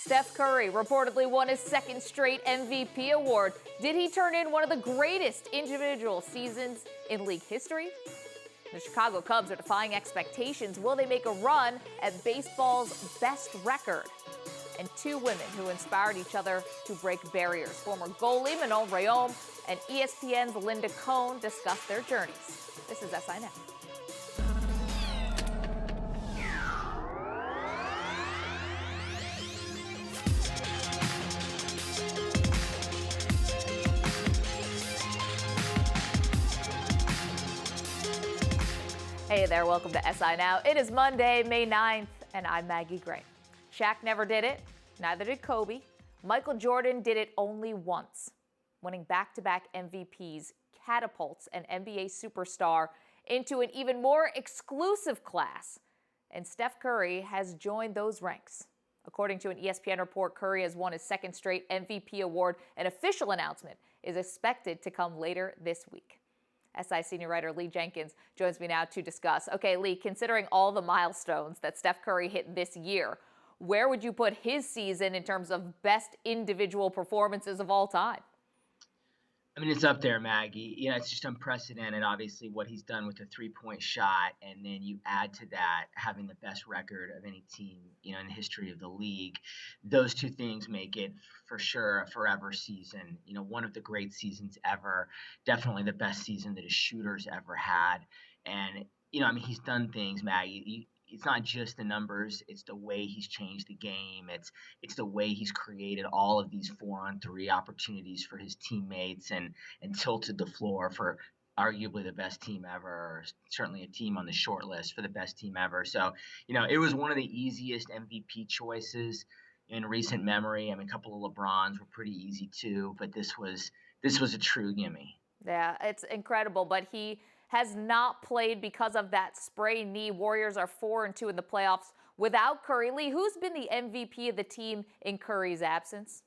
Steph Curry reportedly won his second straight MVP award. Did he turn in one of the greatest individual seasons in league history? The Chicago Cubs are defying expectations. Will they make a run at baseball's best record? And two women who inspired each other to break barriers. Former goalie Manon Rheaume and ESPN's Linda Cohn discuss their journeys. This is SI Now. Hey there, welcome to SI Now. It is Monday, May 9th, and I'm Maggie Gray. Shaq never did it, neither did Kobe. Michael Jordan did it only once. Winning back-to-back MVPs catapults an NBA superstar into an even more exclusive class. And Steph Curry has joined those ranks. According to an ESPN report, Curry has won his second straight MVP award. An official announcement is expected to come later this week. SI senior writer Lee Jenkins joins me now to discuss. Okay, Lee, considering all the milestones that Steph Curry hit this year, where would you put his season in terms of best individual performances of all time? I mean, it's up there, Maggie. It's just unprecedented, obviously, what he's done with the three-point shot. And then you add to that having the best record of any team, in the history of the league. Those two things make it, for sure, a forever season. One of the great seasons ever. Definitely the best season that a shooter's ever had. And, he's done things, Maggie. It's not just the numbers, it's the way he's changed the game. It's the way he's created all of these 4-on-3 opportunities for his teammates and tilted the floor for arguably the best team ever, or certainly a team on the short list for the best team ever. So, it was one of the easiest MVP choices in recent memory. I mean, a couple of LeBrons were pretty easy too, but this was a true gimme. Yeah, it's incredible, but he has not played because of that sprained knee. Warriors are 4-2 in the playoffs without Curry. Lee, who's been the MVP of the team in Curry's absence?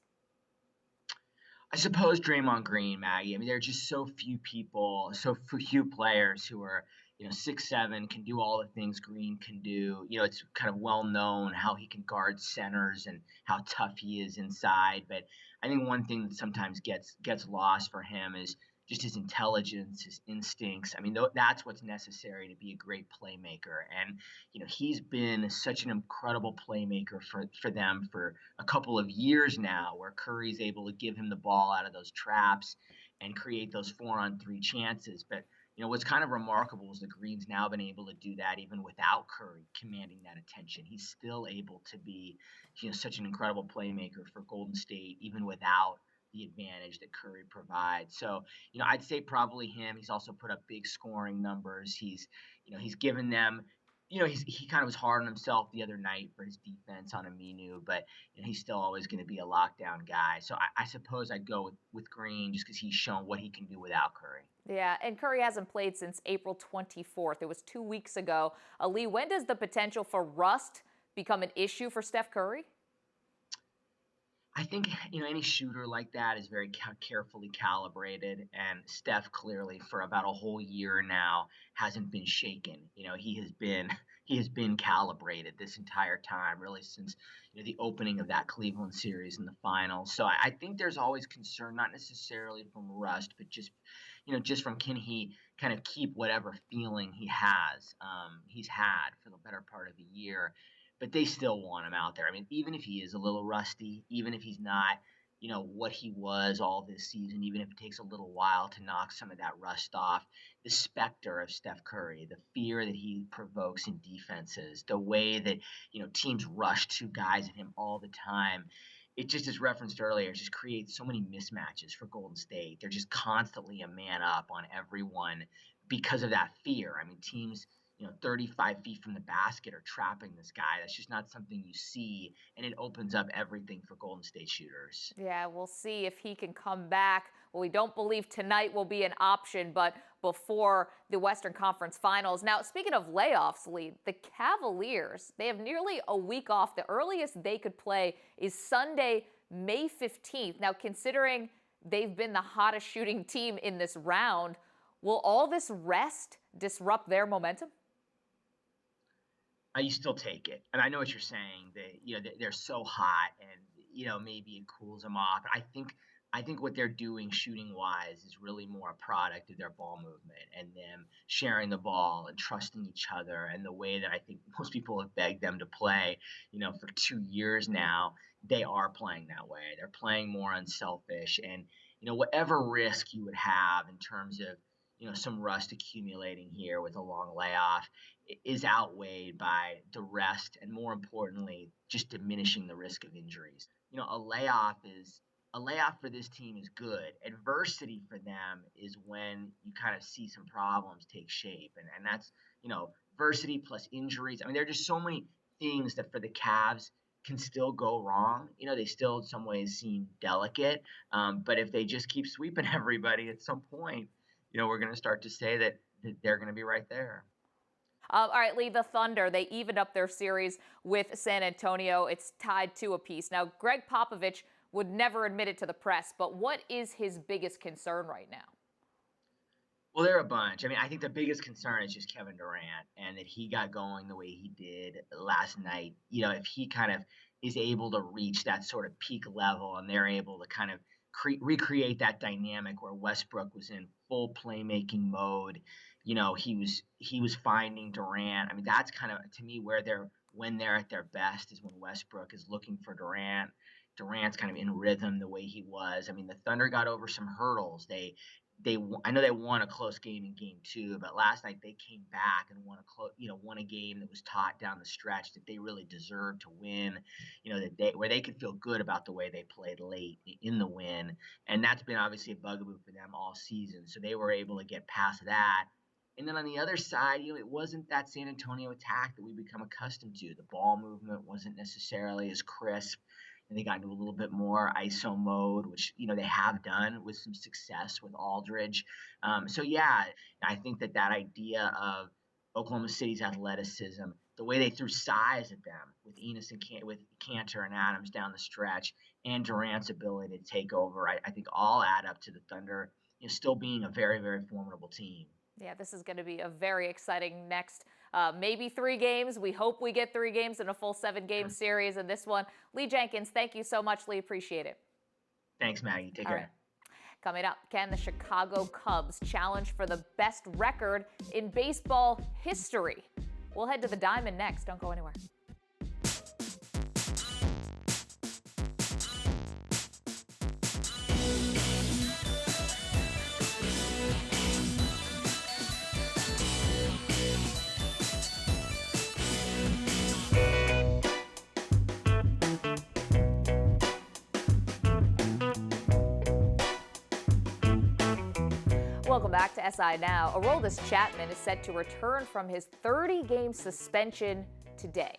I suppose Draymond Green, Maggie. I mean, there are just so few people, so few players who are, 6'7", can do all the things Green can do. It's kind of well known how he can guard centers and how tough he is inside. But I think one thing that sometimes gets lost for him is just his intelligence, his instincts. I mean, that's what's necessary to be a great playmaker. And, he's been such an incredible playmaker for them for a couple of years now, where Curry's able to give him the ball out of those traps and create those 4-on-3 chances. But, what's kind of remarkable is that Green's now been able to do that even without Curry commanding that attention. He's still able to be, such an incredible playmaker for Golden State, even without the advantage that Curry provides. So, I'd say probably him. He's also put up big scoring numbers. He's given them, he kind of was hard on himself the other night for his defense on Aminu, but he's still always going to be a lockdown guy. So I suppose I'd go with Green just because he's shown what he can do without Curry. Yeah, and Curry hasn't played since April 24th. It was 2 weeks ago. Lee, when does the potential for rust become an issue for Steph Curry? I think, any shooter like that is very carefully calibrated, and Steph clearly for about a whole year now hasn't been shaken. He has been calibrated this entire time, really since the opening of that Cleveland series in the finals. So I think there's always concern, not necessarily from rust, but just from can he kind of keep whatever feeling he's had for the better part of the year. But they still want him out there. I mean, even if he is a little rusty, even if he's not, what he was all this season, even if it takes a little while to knock some of that rust off, the specter of Steph Curry, the fear that he provokes in defenses, the way that, teams rush two guys at him all the time, it just, as referenced earlier, just creates so many mismatches for Golden State. They're just constantly a man up on everyone because of that fear. I mean, teams 35 feet from the basket are trapping this guy. That's just not something you see, and it opens up everything for Golden State shooters. Yeah, we'll see if he can come back. Well, we don't believe tonight will be an option, but before the Western Conference Finals. Now, speaking of layoffs, Lee, the Cavaliers, they have nearly a week off. The earliest they could play is Sunday, May 15th. Now, considering they've been the hottest shooting team in this round, will all this rest disrupt their momentum? You still take it. And I know what you're saying. They're so hot, and maybe it cools them off. I think what they're doing shooting wise is really more a product of their ball movement and them sharing the ball and trusting each other, and the way that I think most people have begged them to play, for 2 years now. They are playing that way. They're playing more unselfish, and whatever risk you would have in terms of some rust accumulating here with a long layoff is outweighed by the rest, and more importantly, just diminishing the risk of injuries. A layoff for this team is good. Adversity for them is when you kind of see some problems take shape, and that's adversity plus injuries. I mean, there are just so many things that for the Cavs can still go wrong. They still in some ways seem delicate, but if they just keep sweeping everybody, at some point, we're going to start to say that they're going to be right there. All right, Lee, the Thunder, they evened up their series with San Antonio. It's tied 2 apiece. Now, Greg Popovich would never admit it to the press, but what is his biggest concern right now? Well, there are a bunch. I mean, I think the biggest concern is just Kevin Durant, and that he got going the way he did last night. If he kind of is able to reach that sort of peak level, and they're able to kind of recreate that dynamic where Westbrook was in full playmaking mode. He was finding Durant. I mean, that's kind of, to me, where when they're at their best is when Westbrook is looking for Durant. Durant's kind of in rhythm the way he was. I mean, the Thunder got over some hurdles. I know they won a close game in game 2, but last night they came back and won a game that was taught down the stretch that they really deserved to win. Where they could feel good about the way they played late in the win, and that's been obviously a bugaboo for them all season. So they were able to get past that. And then on the other side, it wasn't that San Antonio attack that we become accustomed to. The ball movement wasn't necessarily as crisp, and they got into a little bit more ISO mode, which they have done with some success with Aldridge. So yeah, I think that idea of Oklahoma City's athleticism, the way they threw size at them with Enos and with Cantor and Adams down the stretch, and Durant's ability to take over, I think all add up to the Thunder still being a very, very formidable team. Yeah, this is going to be a very exciting next maybe 3 games. We hope we get 3 games in a full 7-game series in this one. Lee Jenkins, thank you so much, Lee. Appreciate it. Thanks, Maggie. Take care. Right. Coming up, can the Chicago Cubs challenge for the best record in baseball history? We'll head to the Diamond next. Don't go anywhere. Welcome back to SI Now. Aroldis Chapman is set to return from his 30-game suspension today.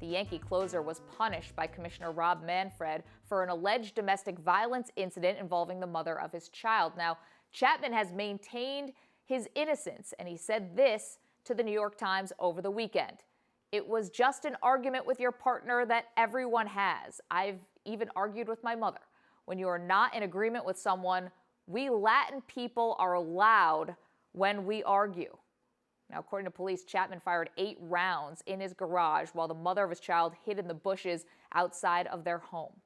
The Yankee closer was punished by Commissioner Rob Manfred for an alleged domestic violence incident involving the mother of his child. Now, Chapman has maintained his innocence, and he said this to the New York Times over the weekend. "It was just an argument with your partner that everyone has. I've even argued with my mother. When you are not in agreement with someone, we Latin people are loud when we argue." Now, according to police, Chapman fired 8 rounds in his garage while the mother of his child hid in the bushes outside of their home.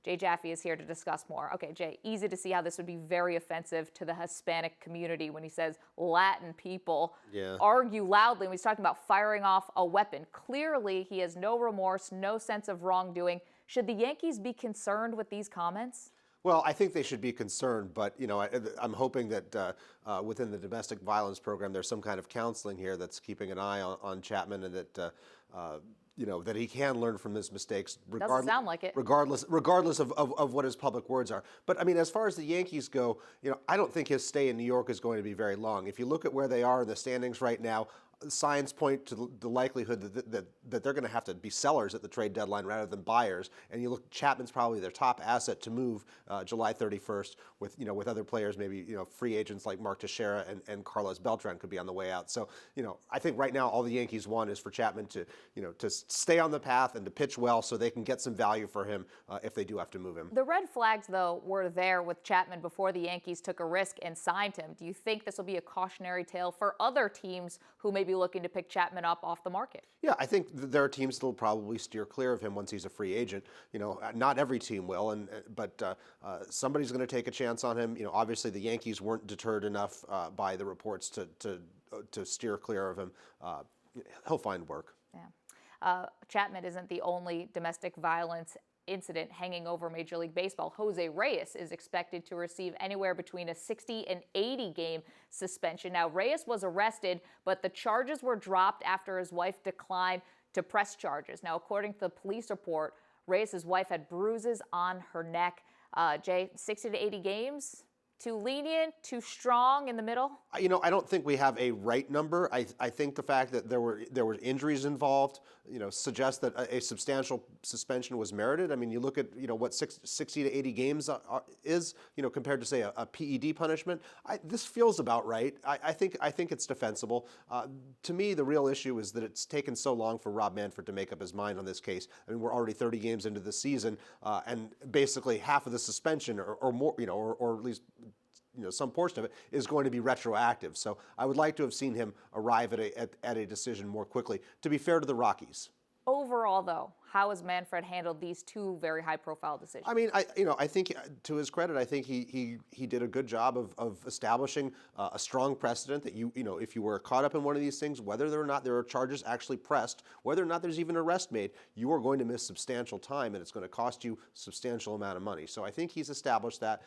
Jay Jaffe is here to discuss more. Okay, Jay, easy to see how this would be very offensive to the Hispanic community when he says Latin people argue loudly when he's talking about firing off a weapon. Clearly, he has no remorse, no sense of wrongdoing. Should the Yankees be concerned with these comments? Well, I think they should be concerned, but I'm hoping that within the domestic violence program, there's some kind of counseling here that's keeping an eye on Chapman, and that that he can learn from his mistakes. Doesn't sound like it. Regardless of what his public words are. But I mean, as far as the Yankees go, I don't think his stay in New York is going to be very long. If you look at where they are in the standings right now, signs point to the likelihood that they're going to have to be sellers at the trade deadline rather than buyers. And you look, Chapman's probably their top asset to move July 31st with other players, maybe free agents like Mark Teixeira and Carlos Beltran could be on the way out. So I think right now all the Yankees want is for Chapman to to stay on the path and to pitch well so they can get some value for him if they do have to move him. The red flags, though, were there with Chapman before the Yankees took a risk and signed him. Do you think this will be a cautionary tale for other teams who may be looking to pick Chapman up off the market. Yeah, I think there are teams that will probably steer clear of him once he's a free agent. Not every team will, but somebody's going to take a chance on him. Obviously the Yankees weren't deterred enough by the reports to steer clear of him. He'll find work. Yeah. Chapman isn't the only domestic violence incident hanging over Major League Baseball. Jose Reyes is expected to receive anywhere between a 60 and 80 game suspension. Now, Reyes was arrested, but the charges were dropped after his wife declined to press charges. Now, according to the police report, Reyes' wife had bruises on her neck. Jay, 60 to 80 games? Too lenient, too strong in the middle? I don't think we have a right number. I think the fact that there were injuries involved, suggests that a substantial suspension was merited. I mean, you look at what 60 to 80 games is, compared to say a PED punishment. This feels about right. I think it's defensible. To me, the real issue is that it's taken so long for Rob Manfred to make up his mind on this case. I mean, we're already 30 games into the season, and basically half of the suspension or more, or at least some portion of it is going to be retroactive. So I would like to have seen him arrive at a decision more quickly. To be fair to the Rockies. Overall, though, how has Manfred handled these two very high-profile decisions? I mean, I think to his credit, I think he did a good job of establishing a strong precedent that if you were caught up in one of these things, whether or not there are charges actually pressed, whether or not there's even an arrest made, you are going to miss substantial time, and it's going to cost you a substantial amount of money. So I think he's established that.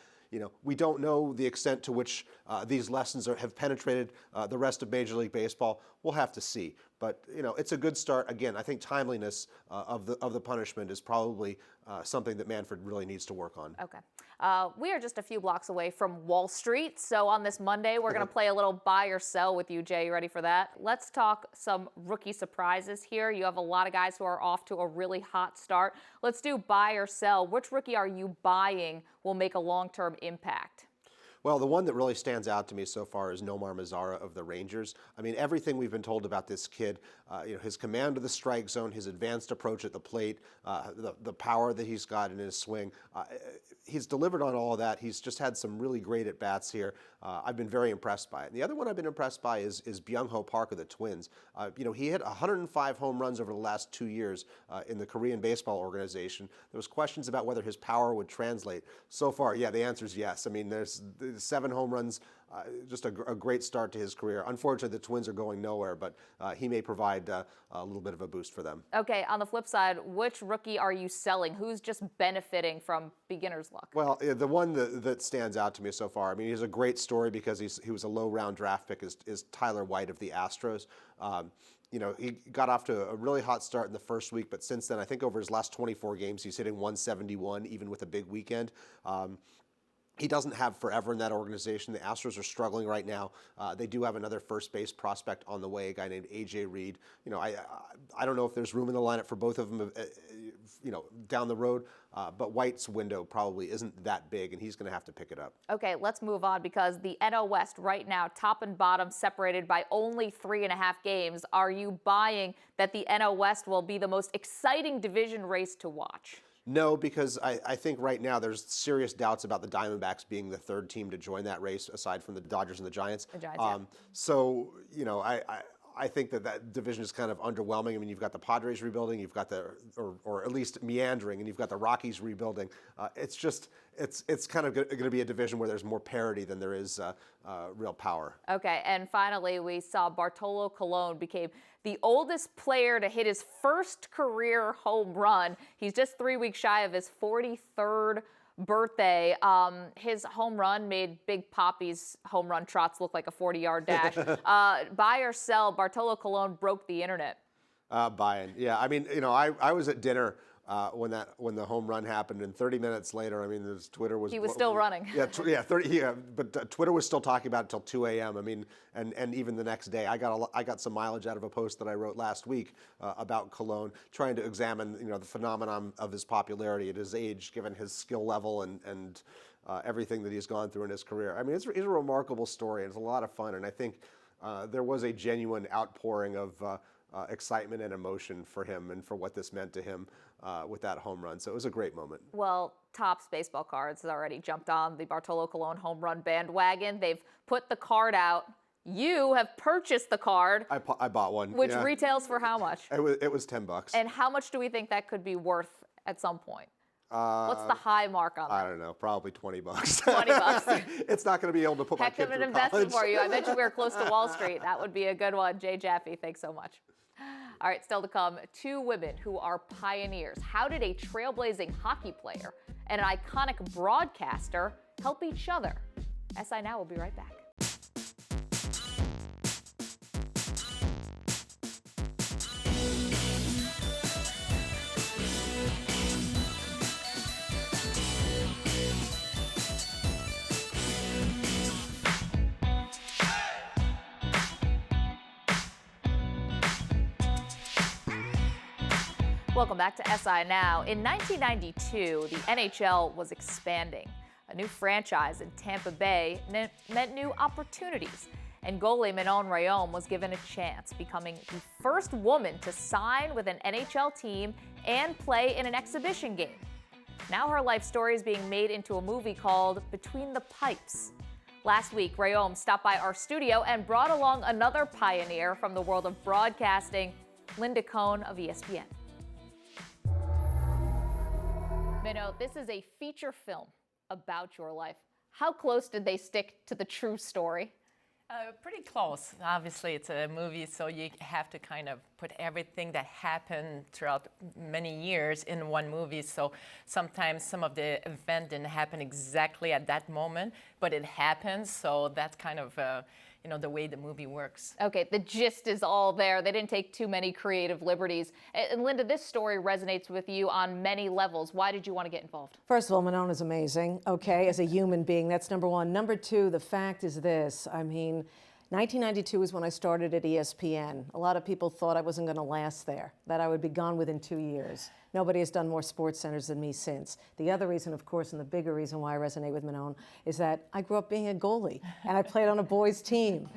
We don't know the extent to which these lessons have penetrated the rest of Major League Baseball. We'll have to see. But it's a good start. Again, I think timeliness of the punishment is probably something that Manfred really needs to work on. Okay. We are just a few blocks away from Wall Street. So on this Monday, we're going to play a little buy or sell with you, Jay. You ready for that? Let's talk some rookie surprises here. You have a lot of guys who are off to a really hot start. Let's do buy or sell. Which rookie are you buying will make a long-term impact? Well, the one that really stands out to me so far is Nomar Mazara of the Rangers. I mean, everything we've been told about this kid, his command of the strike zone, his advanced approach at the plate, the power that he's got in his swing, he's delivered on all of that. He's just had some really great at-bats here. I've been very impressed by it. And the other one I've been impressed by is Byung-Ho Park of the Twins. He hit 105 home runs over the last 2 years in the Korean Baseball Organization. There was questions about whether his power would translate. So far, yeah, the answer is yes. I mean, there's 7 home runs, just a great start to his career. Unfortunately, the Twins are going nowhere, but he may provide a little bit of a boost for them. Okay, on the flip side, which rookie are you selling? Who's just benefiting from beginner's luck? Well, the one that stands out to me so far, I mean, he's a great story because he was a low-round draft pick, is Tyler White of the Astros. He got off to a really hot start in the first week, but since then, I think over his last 24 games, he's hitting 171, even with a big weekend. He doesn't have forever in that organization. The Astros are struggling right now. They do have another first base prospect on the way, a guy named A.J. Reed. I don't know if there's room in the lineup for both of them, down the road. But White's window probably isn't that big, and he's going to have to pick it up. Okay, let's move on because the NL West right now, top and bottom separated by only 3.5 games. Are you buying that the NL West will be the most exciting division race to watch? No, because I think right now there's serious doubts about the Diamondbacks being the third team to join that race, aside from the Dodgers and the Giants. Yeah. So, I think that division is kind of underwhelming. I mean, you've got the Padres rebuilding, you've got or at least meandering, and you've got the Rockies rebuilding. It's kind of going to be a division where there's more parity than there is real power. Okay, and finally, we saw Bartolo Colon became the oldest player to hit his first career home run. He's just 3 weeks shy of his 43rd birthday. His home run made Big Poppy's home run trots look like a 40-yard dash. Buy or sell, Bartolo Colon broke the internet. Buying. Yeah, I mean, I was at dinner when the home run happened, and 30 minutes later, I mean, Twitter was... He was still running. But Twitter was still talking about it until 2 a.m. I mean, and even the next day, I got some mileage out of a post that I wrote last week about Colon, trying to examine, the phenomenon of his popularity at his age, given his skill level and everything that he's gone through in his career. I mean, it's a remarkable story, and it's a lot of fun, and I think there was a genuine outpouring of excitement and emotion for him and for what this meant to him with that home run. So it was a great moment. Well, Topps Baseball Cards has already jumped on the Bartolo Colon home run bandwagon. They've put the card out You have purchased the card, I bought one. which yeah. retails for how much? It was $10. And how much do we think that could be worth at some point? What's the high mark on that? I don't know, probably $20. 20 bucks. It's not going to be able to put my Heck kid of an through investment college. for you. I bet you we were close to Wall Street. That would be a good one. Jay Jaffe, thanks so much. All right, still to come, two women who are pioneers. How did a trailblazing hockey player and an iconic broadcaster help each other? SI Now will be right back. Welcome back to SI Now. In 1992, the NHL was expanding. A new franchise in Tampa Bay meant new opportunities. And goalie Manon Rheaume was given a chance, becoming the first woman to sign with an NHL team and play in an exhibition game. Now her life story is being made into a movie called Between the Pipes. Last week, Rheaume stopped by our studio and brought along another pioneer from the world of broadcasting, Linda Cohn of ESPN. Manon, this is a feature film about your life. How close did they stick to the true story? Pretty close. Obviously, it's a movie, so you have to kind of put everything that happened throughout many years in one movie. So sometimes some of the event didn't happen exactly at that moment, but it happens. So that's kind of the way the movie works. Okay, the gist is all there. They didn't take too many creative liberties. And Linda, this story resonates with you on many levels. Why did you want to get involved? First of all, Manon is amazing, okay, as a human being. That's number one. Number two, the fact is this. 1992 is when I started at ESPN. A lot of people thought I wasn't going to last there, that I would be gone within 2 years. Nobody has done more sports centers than me since. The other reason, of course, and the bigger reason why I resonate with Manon is that I grew up being a goalie, and I played on a boys' team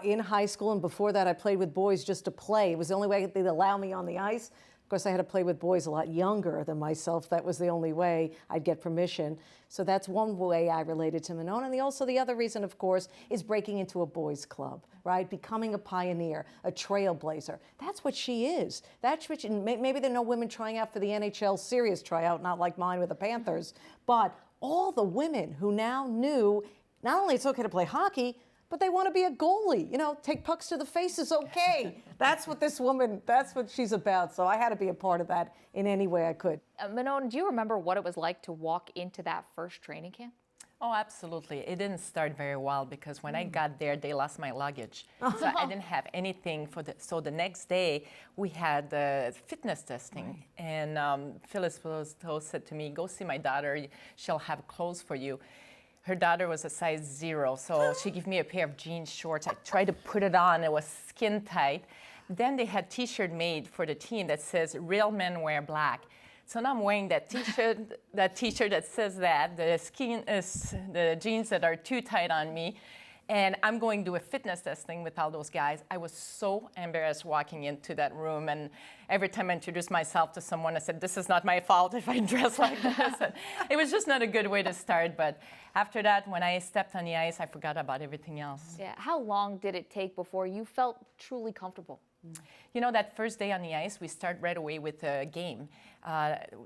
in high school, and before that I played with boys just to play. It was the only way they'd allow me on the ice. Of course, I had to play with boys a lot younger than myself. That was the only way I'd get permission. So that's one way I related to Manon. And also the other reason, of course, is breaking into a boys' club, right? Becoming a pioneer, a trailblazer. That's what she is. That's what maybe there are no women trying out for the NHL serious tryout, not like mine with the Panthers, but all the women who now knew not only it's okay to play hockey, but they want to be a goalie. Take pucks to the face is okay. That's what she's about. So I had to be a part of that in any way I could. Manon, do you remember what it was like to walk into that first training camp? Oh, absolutely. It didn't start very well because when I got there, they lost my luggage. So I didn't have anything so the next day, we had the fitness testing. Right. And Phyllis said to me, go see my daughter. She'll have clothes for you. Her daughter was a size 0, so she gave me a pair of jean shorts. I tried to put it on. It was skin tight. Then they had T-shirt made for the team that says, real men wear black. So now I'm wearing that T-shirt, that says that, the jeans that are too tight on me. And I'm going to do a fitness testing with all those guys. I was so embarrassed walking into that room. And every time I introduced myself to someone, I said, this is not my fault if I dress like this. And it was just not a good way to start. But after that, when I stepped on the ice, I forgot about everything else. Yeah. How long did it take before you felt truly comfortable? That first day on the ice, we start right away with a game.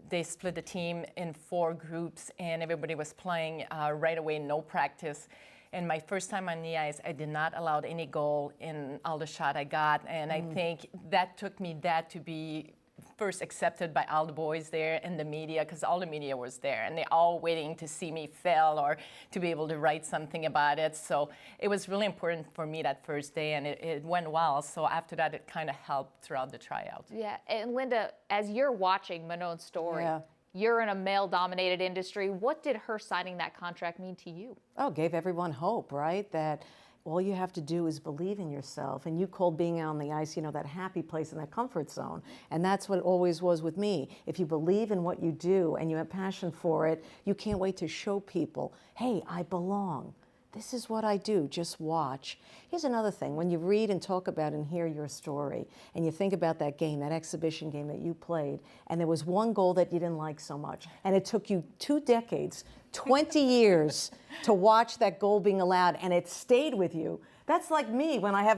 They split the team in 4 groups, and everybody was playing right away, no practice. And my first time on the ice, I did not allow any goal in all the shot I got. And I think that took me to be first accepted by all the boys there and the media, because all the media was there. And they're all waiting to see me fail or to be able to write something about it. So it was really important for me that first day, and it went well. So after that, it kind of helped throughout the tryout. Yeah. And Linda, as you're watching Manon's story, you're in a male-dominated industry. What did her signing that contract mean to you? Oh, gave everyone hope, right? That all you have to do is believe in yourself. And you called being on the ice, that happy place in that comfort zone. And that's what it always was with me. If you believe in what you do and you have passion for it, you can't wait to show people, hey, I belong. This is what I do, just watch. Here's another thing, when you read and talk about and hear your story, and you think about that game, that exhibition game that you played, and there was one goal that you didn't like so much, and it took you 2 decades, 20 years to watch that goal being allowed, and it stayed with you. That's like me when I have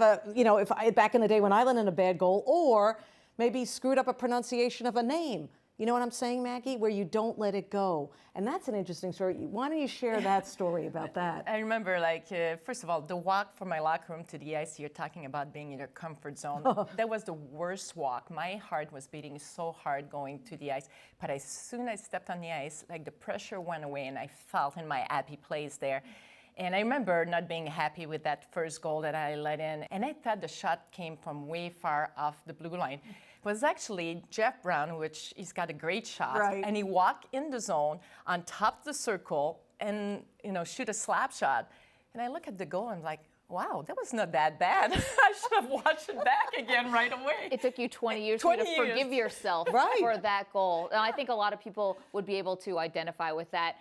back in the day when I let in a bad goal, or maybe screwed up a pronunciation of a name. You know what I'm saying, Maggie? Where you don't let it go. And that's an interesting story. Why don't you share that story about that? I remember, first of all, the walk from my locker room to the ice, you're talking about being in your comfort zone. That was the worst walk. My heart was beating so hard going to the ice. But as soon as I stepped on the ice, the pressure went away and I felt in my happy place there. And I remember not being happy with that first goal that I let in. And I thought the shot came from way far off the blue line. It was actually Jeff Brown, which he's got a great shot. Right. And he walked in the zone on top of the circle and, shoot a slap shot. And I look at the goal and I'm like, wow, that was not that bad. I should have watched it back again right away. It took you 20 years 20 to years. forgive yourself for that goal. And I think a lot of people would be able to identify with that.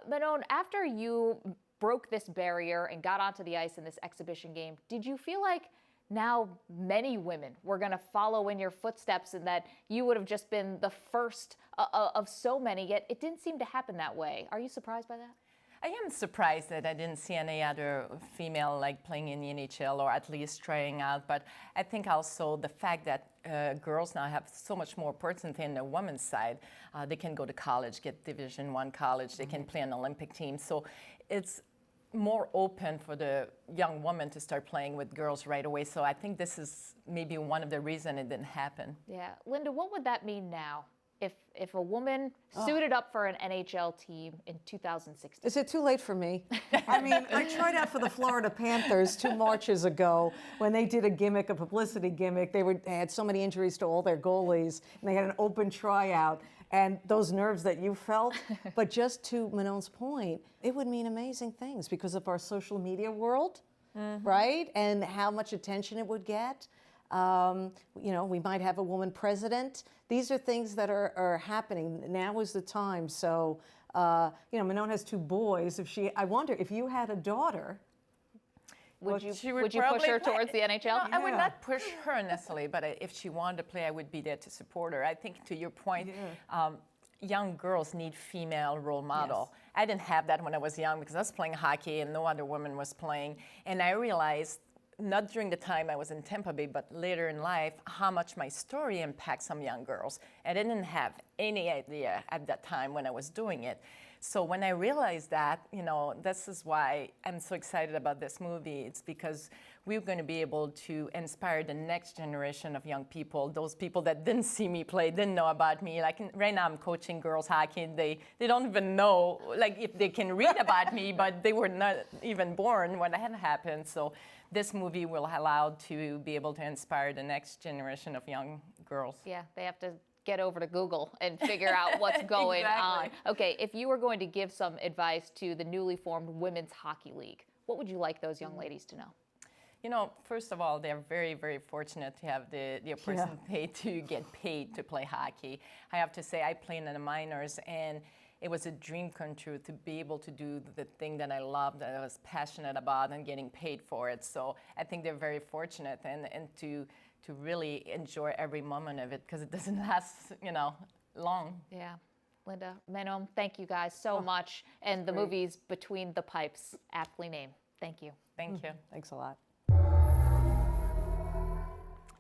Manon, after you broke this barrier and got onto the ice in this exhibition game, did you feel like now many women were going to follow in your footsteps and that you would have just been the first of so many, yet it didn't seem to happen that way? Are you surprised by that? I am surprised that I didn't see any other female playing in the NHL or at least trying out, but I think also the fact that girls now have so much more opportunity in the women's side. They can go to college, get Division I college, they can play on Olympic teams, so it's more open for the young woman to start playing with girls right away. So I think this is maybe one of the reasons it didn't happen. Yeah. Linda, what would that mean now if a woman suited up for an NHL team in 2016? Is it too late for me? I mean, I tried out for the Florida Panthers 2 Marches ago when they did a publicity gimmick. They had so many injuries to all their goalies, and they had an open tryout. And those nerves that you felt, but just to Manon's point, it would mean amazing things because of our social media world, right? And how much attention it would get. We might have a woman president. These are things that are happening. Now is the time. So, Manon has 2 boys. I wonder if you had a daughter, would you push her towards the NHL? No, I would not push her necessarily, but if she wanted to play, I would be there to support her. I think to your point, young girls need female role model. Yes. I didn't have that when I was young because I was playing hockey and no other woman was playing. And I realized, not during the time I was in Tampa Bay, but later in life, how much my story impacts some young girls. I didn't have any idea at that time when I was doing it. So when I realized that, this is why I'm so excited about this movie. It's because we're going to be able to inspire the next generation of young people, those people that didn't see me play, didn't know about me. Right now I'm coaching girls hockey. They don't even know, if they can read about me, but they were not even born when that happened. So this movie will allow to be able to inspire the next generation of young girls. Yeah, they have to get over to Google and figure out what's going on. Okay, if you were going to give some advice to the newly formed Women's Hockey League, what would you like those young ladies to know? First of all, they're very, very fortunate to have the opportunity to get paid to play hockey. I have to say, I played in the minors, and it was a dream come true to be able to do the thing that I loved, that I was passionate about, and getting paid for it. So I think they're very fortunate, and to really enjoy every moment of it because it doesn't last, long. Yeah. Linda, Manon, thank you guys so much. And the movie's Between the Pipes, aptly named. Thank you. Thank you. Thanks a lot.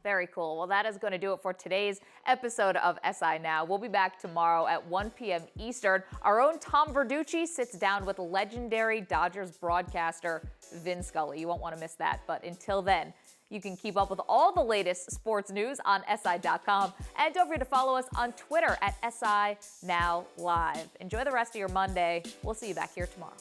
Very cool. Well, that is going to do it for today's episode of SI Now. We'll be back tomorrow at 1 p.m. Eastern. Our own Tom Verducci sits down with legendary Dodgers broadcaster Vin Scully. You won't want to miss that. But until then, you can keep up with all the latest sports news on SI.com. And don't forget to follow us on Twitter at SI Now Live. Enjoy the rest of your Monday. We'll see you back here tomorrow.